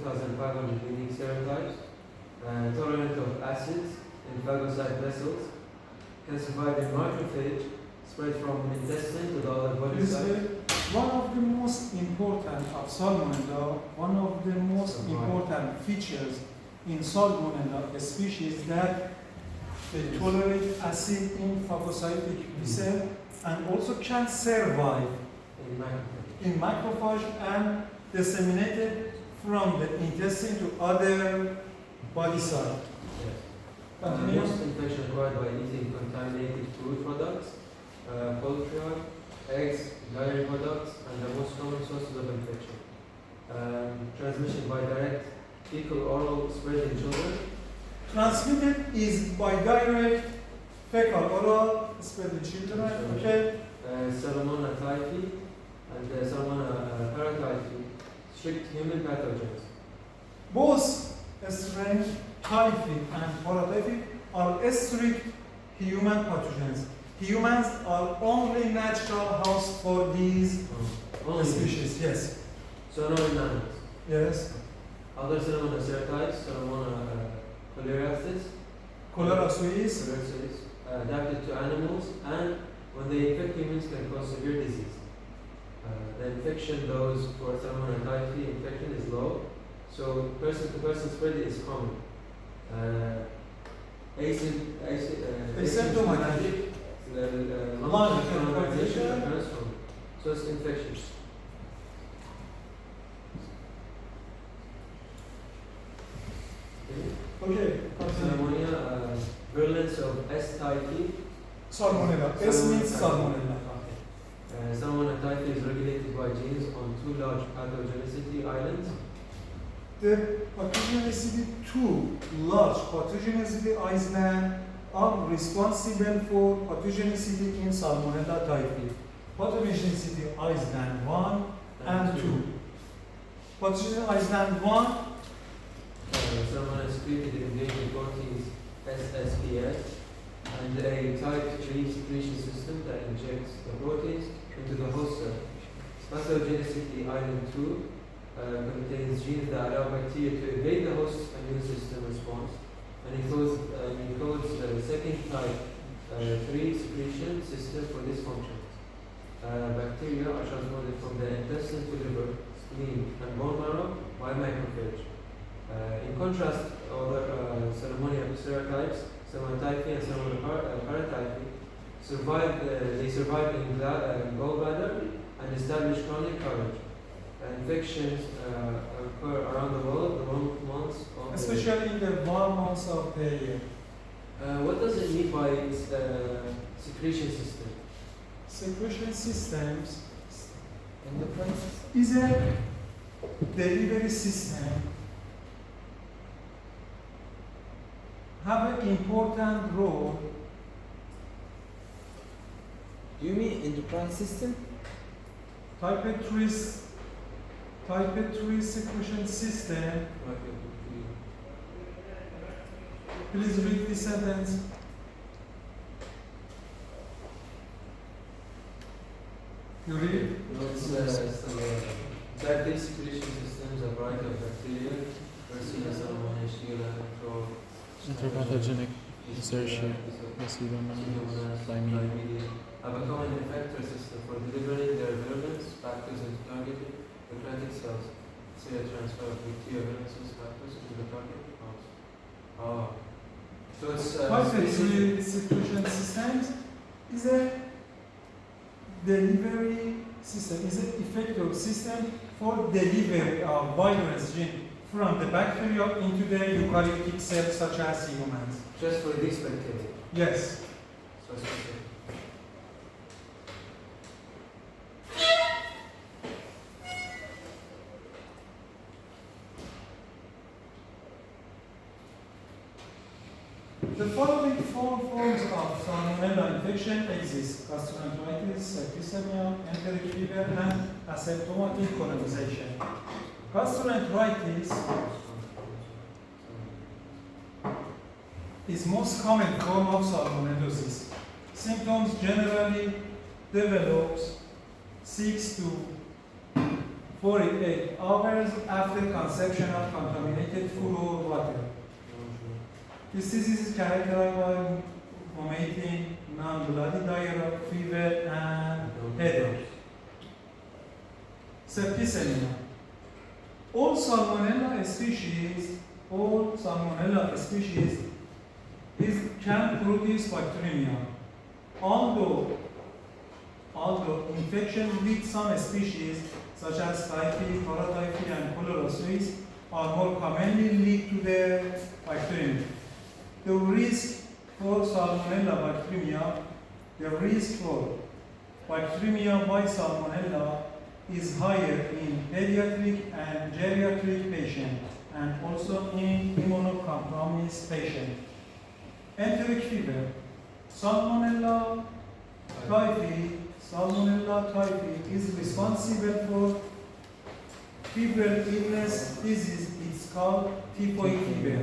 2,500 unique serotypes, tolerant of acids in phagocyte vessels, can survive in macrophage, spread from intestine to the other body sites. One of the most important of Salmonella, one of the most important features in Salmonella species that they tolerate acid in phagocytic cell and also can survive in macrophage and disseminated from the intestine to other body sites. Yes. Most infection acquired by eating contaminated food products, poultry, eggs, dairy products, and the most common sources of infection. Transmission by direct fecal oral spread in children. Transmitted is by direct fecal oral spread in children. Okay. Salmonella typhi and Salmonella paratyphi, strict human pathogens. Both strain typhi and paratyphi are strict human pathogens. Humans are only natural host for these species. Yes. So no in animals. Yes. Other Salmonella serotypes, Salmonella Cholera suis, adapted to animals, and when they infect humans can cause severe disease. The infection dose for Salmonella typhi infection is low, so person-to-person spread is common. Asymptomatic, long-term colonization occurs from source infections. Okay. Salmonella, virulence of S. typhi. Salmonella. S means salmonella. Salmonella typhi is regulated by genes on two large pathogenicity islands. The pathogenicity, two large pathogenicity islands are responsible for pathogenicity in Salmonella typhi. Pathogenicity island 1 and 2. Pathogenicity island 1. Salmonella is created in engaging proteins SSPS and a type 3 secretion system that injects the proteins into the host cell. Pathogenicity island 2 contains genes that allow bacteria to evade the host's immune system response and encodes the second type 3 secretion system for this function. Bacteria are transported from the intestine to liver, spleen, and bone marrow by macrophage. In contrast, other Salmonella serotypes, Salmonella typhi and Salmonella paratyphi, survive in gallbladder and establish chronic coverage. Infections occur around the world, the warm months of especially in the warm months of the year. What does it mean by secretion system? Secretion systems is a delivery system have an important role. Do you mean endocrine system? Type 3 secretion system. Please read this sentence. You read? Type 3 secretion systems are variety of bacteria, Yersinia, Salmonella, Shigella, Interpathogenic insertion, Pseudomonas, Chlamydia, have a common effector system for delivering their virulence factors into targeted pancreatic cells. Serial transfer of bacteria virulence factors into the target house. So it's Type 3 secretion systems is a delivery system, is an effector system for delivery of virus gene from the bacteria into the eukaryotic cells such as humans. just for this bacteria. Yes. So it's okay. The following four forms of Salmonella infection exist: gastroenteritis, septicemia, enteric fever, and asymptomatic colonization. Gastroenteritis is most common form of salmonellosis. Symptoms generally develops 6 to 48 hours after consumption of contaminated food or water. This disease is characterized by vomiting, non-bloody diarrhea, fever, and headache. Septicemia. All salmonella species can produce bacteremia. Although infection with some species, such as typhi, paratyphi, and cholera suis, are more commonly linked to the bacterium. The risk for bacteremia by salmonella is higher in pediatric and geriatric patients, and also in immunocompromised patients. Enteric fever. Salmonella typhi is responsible for febrile illness disease. It's called typhoid fever.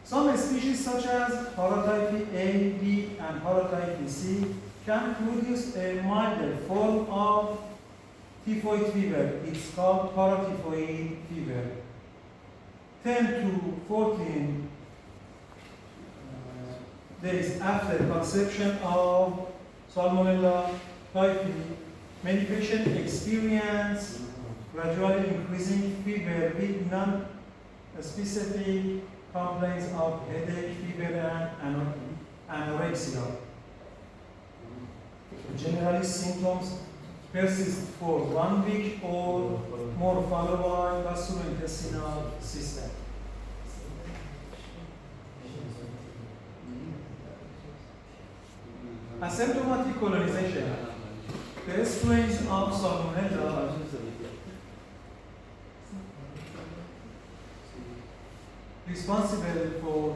Some species such as paratyphi A, B, and paratyphi C can produce a milder form of typhoid fever. It's called paratyphoid fever. 10 to 14 days after conception of Salmonella typhi, many patients experience gradually increasing fever with non-specific complaints of headache, fever, and anorexia. Generally, symptoms persist for 1 week or more, followed by gastrointestinal system. Asymptomatic colonization. The strains of Salmonella responsible for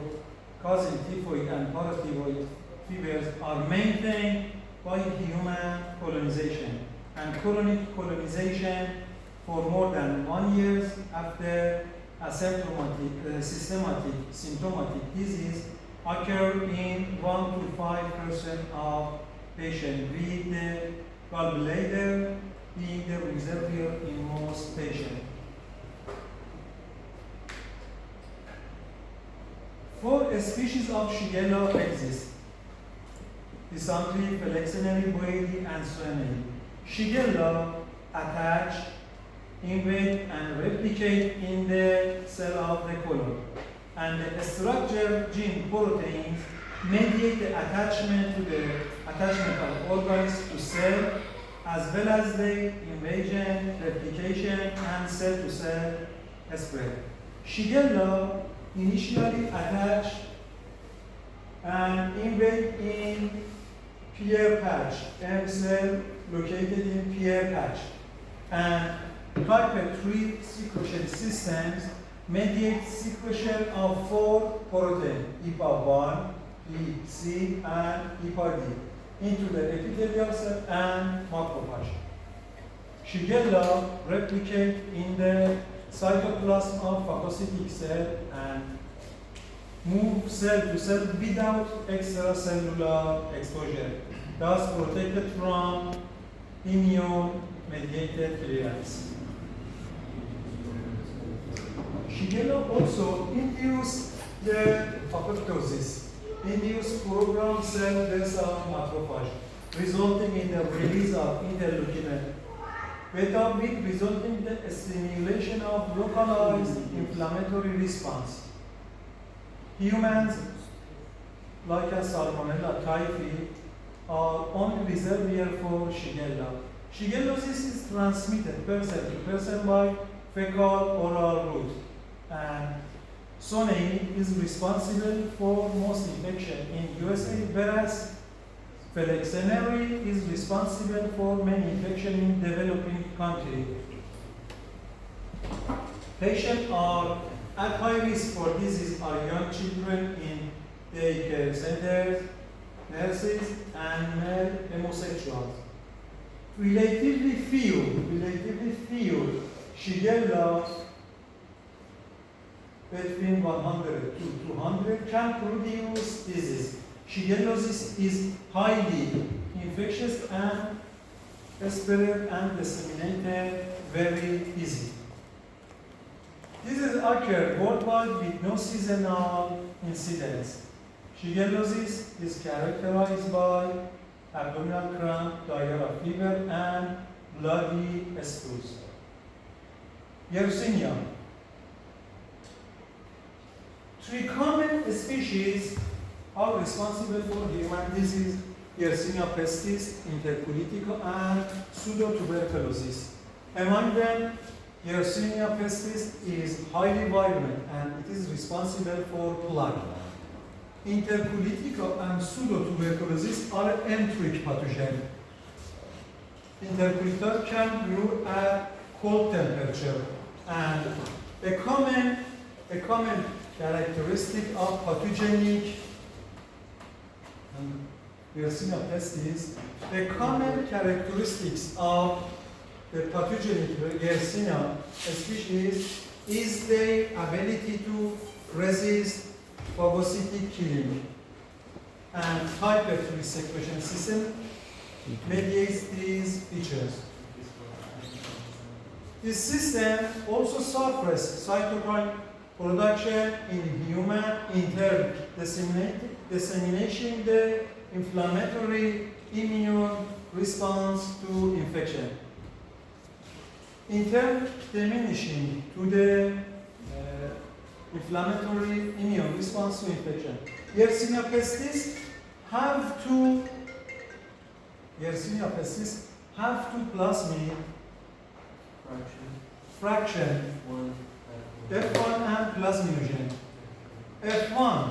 causing typhoid and paratyphoid fevers are maintained by human colonization, and colonic colonization for more than 1 year after asymptomatic, symptomatic disease occur in 1 to 5% of patients, with the gallbladder being the reservoir in most patients. 4 species of Shigella exist: dysentery, flexneri, boedi, and sueneri. Shigella attach, invade, and replicate in the cell of the colon, and the structure gene proteins mediate the attachment of organs to cell, as well as the invasion, replication, and cell-to-cell spread. Shigella initially attach and invade in Pierre patch, M cell located in Pierre patch, and type 3 secretion systems mediate secretion of 4 proteins, EPA1, E, C, and EPA D, into the epithelial cell and macrophage. Shigella replicate in the cytoplasm of phagocytic cell and move cell to cell without extracellular exposure, thus protected from immune-mediated clearance. Shigella also induce the apoptosis, induce programmed cell death of macrophage, resulting in the release of interleukin beta, with resulting in the stimulation of localized inflammatory response. Humans, like a Salmonella typhi, are only reservoir for Shigella. Shigellosis is transmitted person to person by fecal-oral route, and Sonei is responsible for most infection in USA, whereas Flexneri is responsible for many infections in developing countries. Patients are at high risk for disease are young children in daycare centers, nurses, and male homosexuals. Relatively few Shigella between 100 to 200 can produce disease. Shigellosis is highly infectious and spread and disseminated very easy. This is occurred worldwide with no seasonal incidence. Shigellosis is characterized by abdominal cramp, diarrhea, fever, and bloody stools. Yersinia. 3 common species are responsible for human disease: Yersinia pestis, intercolitica, and pseudotuberculosis. Among them, Yersinia pestis is highly virulent and it is responsible for plague. Intercolitica and pseudotuberculosis are enteric pathogen. Intercolitica can grow at cold temperature, and a common characteristic of pathogenic Yersinia pestis, the common characteristics of the pathogenic Yersinia species is their ability to resist phagocytic killing, and type F3 secretion system mediates these features. This system also suppresses cytokine production in human intern, disseminating the inflammatory immune response to infection. In turn, diminishing to the inflammatory immune response to infection. Yersinia pestis have two plasmid fraction F1 and plasminogen. F1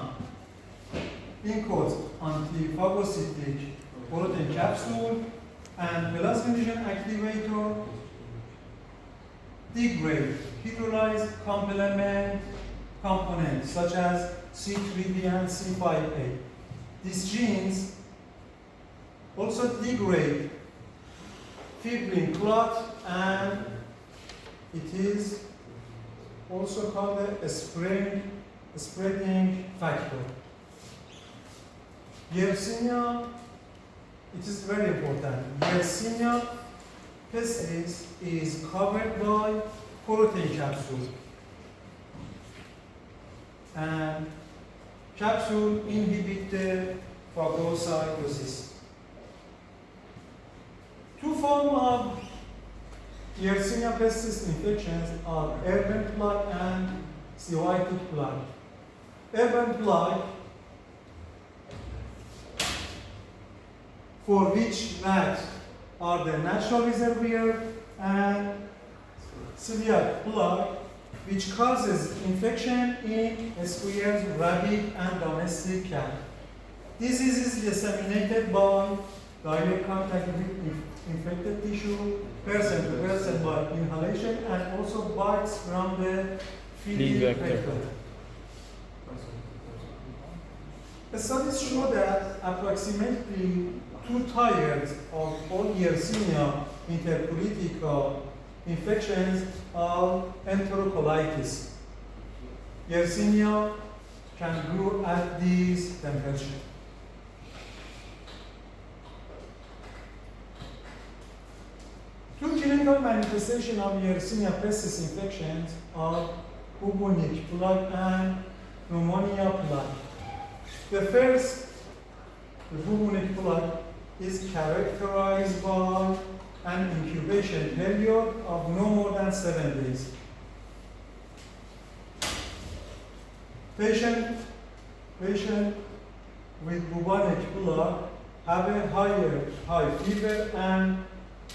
encodes antiphagocytic protein capsule and plasminogen activator degrade hydrolyzed complement components such as C3b and C5a. These genes also degrade fibrin clot, and it is also called a spreading factor. Yersinia, it is very important. Yersinia pestis is covered by protein capsule, and capsule inhibit the phagocytosis. 2 forms of Yersinia pestis infections are airborne plaque and zooitic plaque. Airborne plaque, for which rats are the natural reservoir, and celiac plaque, which causes infection in squirrels, rabbit, and domestic cat. Disease is disseminated by direct contact with infected tissue, person to person by inhalation, and also bites from the feeding vector. Studies show that approximately 2/3 of all Yersinia intercolitica infections are enterocolitis. Yersinia can grow at these temperatures. Two clinical manifestations of Yersinia pestis infections are bubonic plague and pneumonia plague. The first, the bubonic plague, is characterized by an incubation period of no more than 7 days. Patient with bubonic plague have a high fever and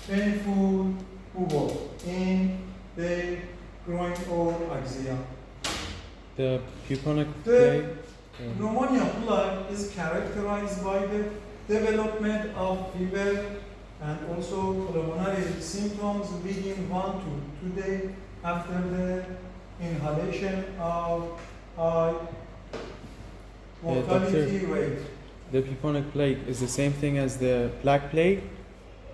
painful bubble in the groin or axilla. The bubonic plague. Pneumonia plague is characterized by the development of fever and also pulmonary symptoms within 1 to 2 days after the inhalation of high mortality rate. The bubonic plague is the same thing as the black plague?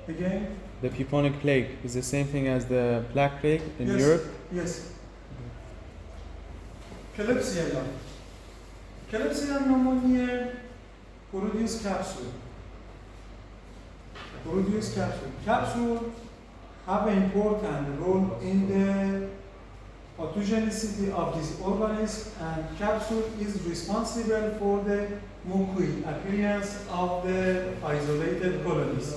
Again? The bubonic plague is the same thing as the black plague in Yes. Europe? Yes. Klebsiella. Klebsiella pneumoniae produce capsule. produce capsule. Capsule have an important role in the pathogenicity of this organism, and capsule is responsible for the mucoid appearance of the isolated colonies.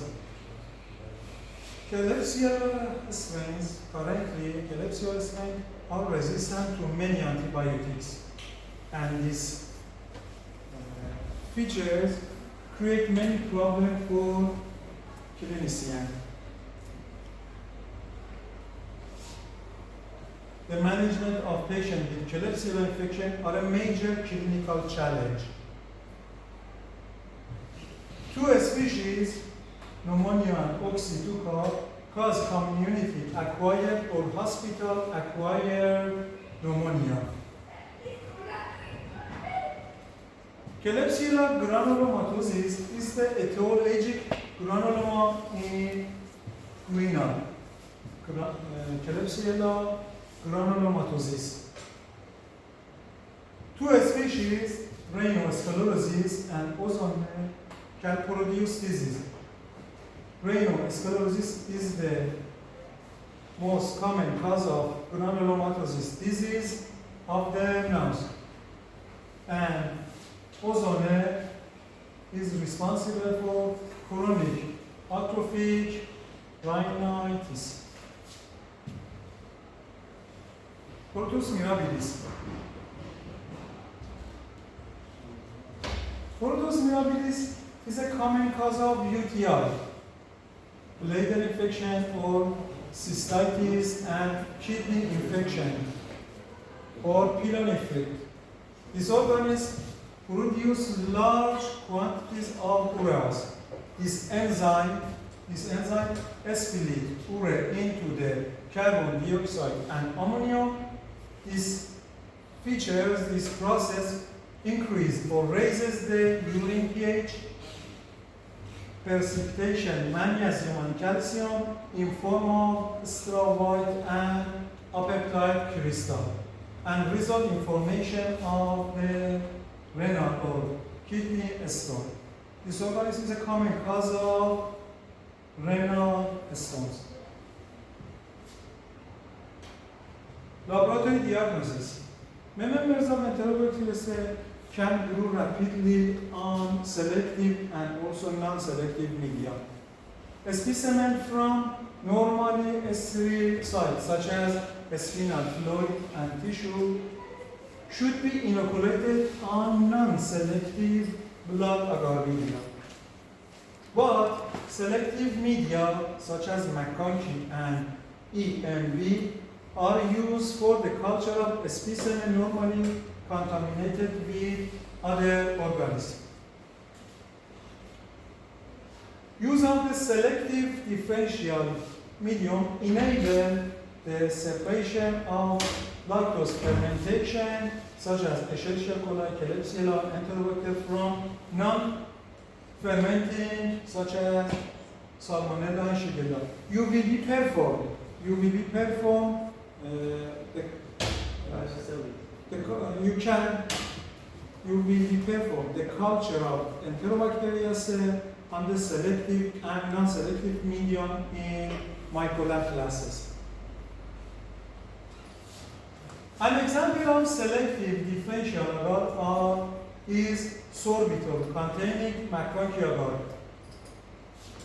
Klebsiella strains, currently, Klebsiella strains are resistant to many antibiotics, and these features create many problems for clinicians. The management of patients with Klebsiella infection are a major clinical challenge. Two species, pneumonia and oxytuca, cause community-acquired or hospital-acquired pneumonia. Klebsiella granulomatosis is the etiologic granuloma in guinea. Klebsiella granulomatosis. Two species, rhinosclerosis and ozone, can produce disease. Rhinosclerosis is the most common cause of granulomatosis disease of the nose. And ozone is responsible for chronic atrophic rhinitis. Portus mirabilis. Portus mirabilis is a common cause of UTI, bladder infection or cystitis, and kidney infection or pyelonephritis. This organism produces large quantities of ureas. This enzyme split urea into the carbon dioxide and ammonia. This process increases or raises the urine pH, precipitation magnesium and calcium in form of strawwhite and apoptite crystal, and result in formation of the renal or kidney stone. This organism is a common cause of renal stones. Laboratory diagnosis. Members of Enterobacteriaceae can grow rapidly on selective and also non-selective media. A specimen from normally sterile sites, such as spinal fluid and tissue, should be inoculated on non-selective blood agar media. But selective media, such as McConkie and EMV, are used for the culture of a specimen normally contaminated with other organisms. Use of the selective differential medium enables the separation of lactose fermentation, such as Escherichia coli, Klebsiella, Enterobacter, from non-fermenting, such as Salmonella and Shigella. You will be performed the culture of Enterobacteriaceae on the selective and non-selective medium in microlab classes. An example of selective differential agar is sorbitol containing McConkie agar.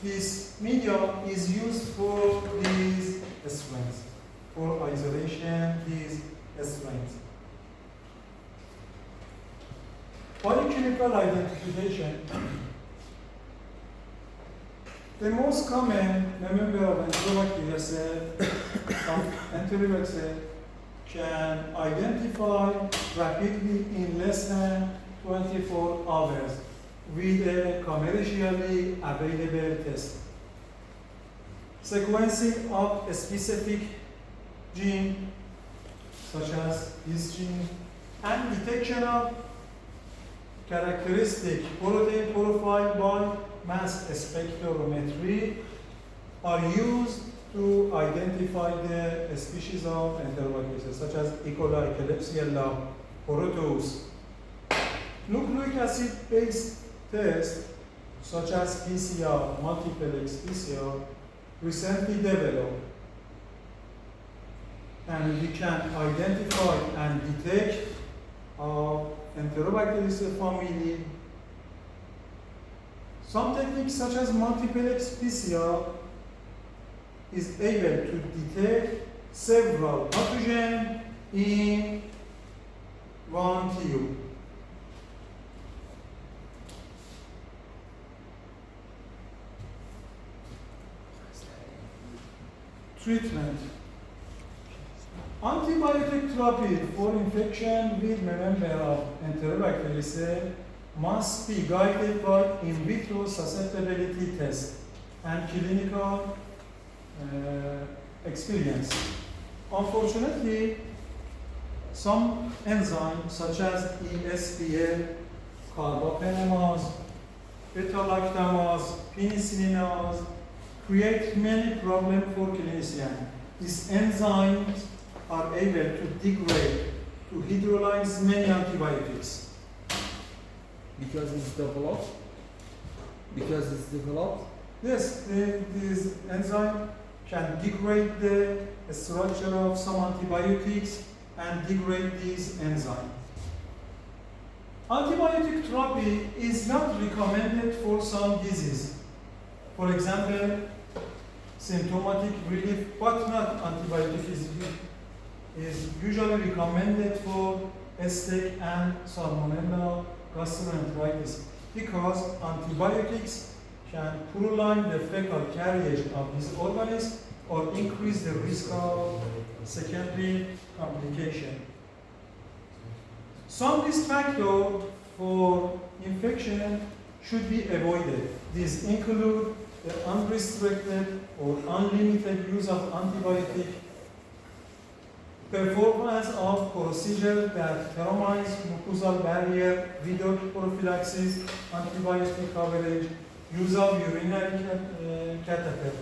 This medium is used for these strains, for isolation these strains. Polychemical identification. The most common member of Enterobacteriaceae can identify rapidly in less than 24 hours with a commercially available test. Sequencing of a specific gene, such as this gene, and detection of characteristic protein profile by mass spectrometry are used to identify the species of Enterobacteriaceae, such as E. coli, Klebsiella, Proteus. Nucleic acid-based tests such as PCR, multiplex PCR, recently developed, and we can identify and detect Enterobacteriaceae family. Some techniques such as multiplex PCR is able to detect several pathogens in one tube. Treatment. Antibiotic therapy for infection with member of Enterobacteriaceae must be guided by in vitro susceptibility test and clinical experience. Unfortunately, some enzymes such as ESBL, carbapenemase, beta-lactamase, penicillinase create many problems for clinicians. These enzymes are able to degrade, to hydrolyze many antibiotics. Because it's developed? Because it's developed? Yes, this enzyme can degrade the structure of some antibiotics and degrade these enzymes. Antibiotic therapy is not recommended for some diseases. For example, symptomatic relief, but not antibiotic is usually recommended for STEC and Salmonella gastroenteritis because antibiotics can prolong the fecal carriage of these organisms or increase the risk of secondary complication. Some risk factors for infection should be avoided. These include the unrestricted or unlimited use of antibiotic, performance of procedure that termines mucosal barrier without prophylaxis, antibiotic coverage, use of urinary catheter.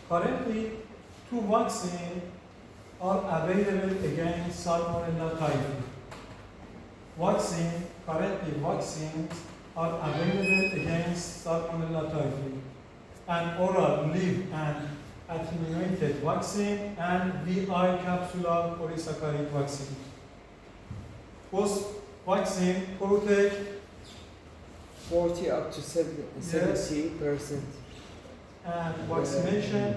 Currently, 2 vaccines are available against Salmonella typhi. Vaccines are available against Salmonella typhi. An oral live and attenuated vaccine and VI capsular polysaccharide vaccine. Both vaccine protect 40 up to 70%. And vaccination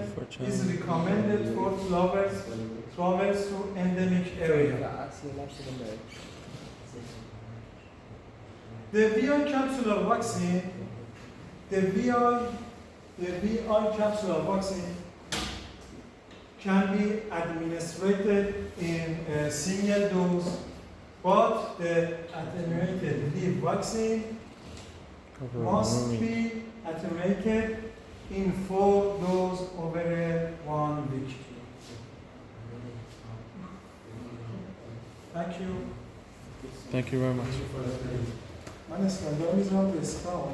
is recommended for travelers to endemic area. The VI capsular vaccine, the VI capsular vaccine can be administered in a single dose, but the attenuated live vaccine must be attenuated in 4 doses over 1 week. Thank you. Thank you very much. من اسکندر میذارم به اسکام